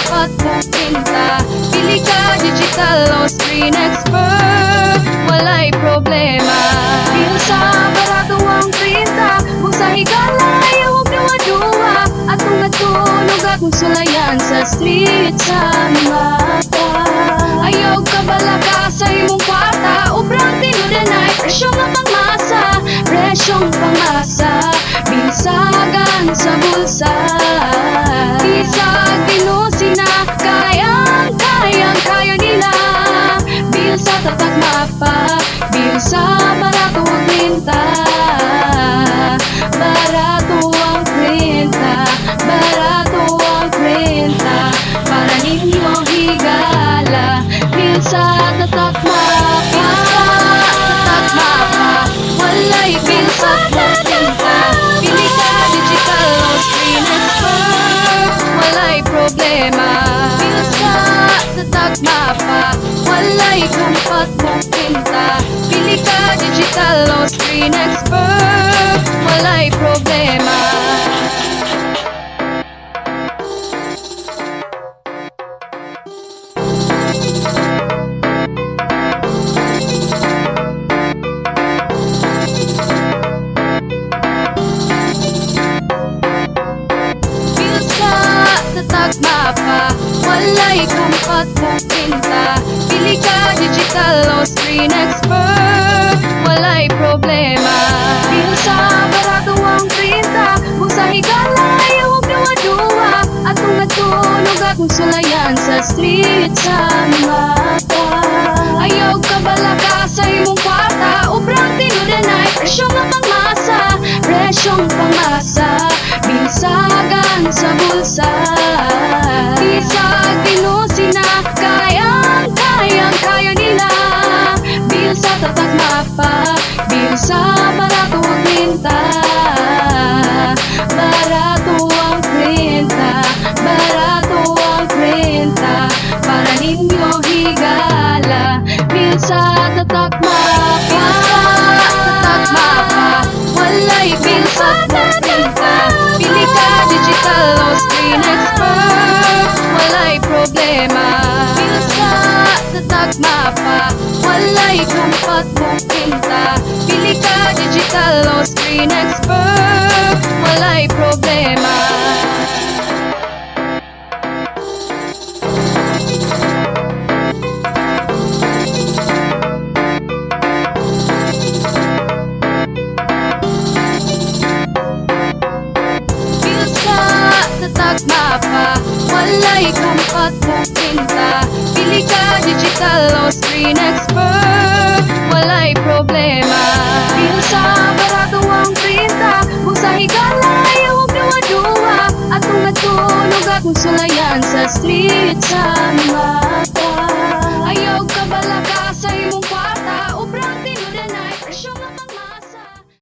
kampat mong pinta. Pili ka digital o screen expert, walay problema. Bil sa barato ang printa, kung sa higala huwag duwa-duwa. Atong natunog akong sulayan sa street sa mata. Ayaw ka balaga sa imong kwarta, ubrang tinudan ay presyong nga pangmasa. Presyong pangmasa, binsagan sa bulsa. Bisag binusina, kaya nila. Bil sa tatak mapa, bil sa barato ang printa. Barato ang printa, barato ang printa. Para ninyo higala, bil sa tatak mapa. Tatak mapa, walay bil sa printa. Pili ka digital o screen expert, walay problema. Bil sa tatak mapa, walay kampat mong pinta. Pili ka digital o screen expert, walay problema. Bil sa tatak mapa, walay kampat mong pinta. Pili ka digital o screen expert, walay problema. Bil sa barato ang printa, kung sa higala huwag duwa-duwa. Atong natunog akong sulayan sa street sa mata. Ayaw ka balaga sa imong kwarta, ubrang tinudan ay presyong nga pangmasa. Presyong pangmasa, binsagan sa bulsa. Bisag binusina, kaya nila. Bil sa tatak mapa, bil sa barato ang printa. Barato ang printa, barato ang printa. Para ninyo higala, bil sa tatak mapa. Tatak mapa, walay bil sa printa. Pili ka digital o screen expert, walay problema. Bil sa tatak mapa, walay kampat mong pinta. Pili ka digital o screen expert, walay problema. Bil sa tatak mapa, walay kampat mong pinta. Pili ka digital o screen expert, walay problema. Bil sa barato ang printa, kung sa higala huwag duwa-duwa. Atong natunog akong sulayan sa street sa mata.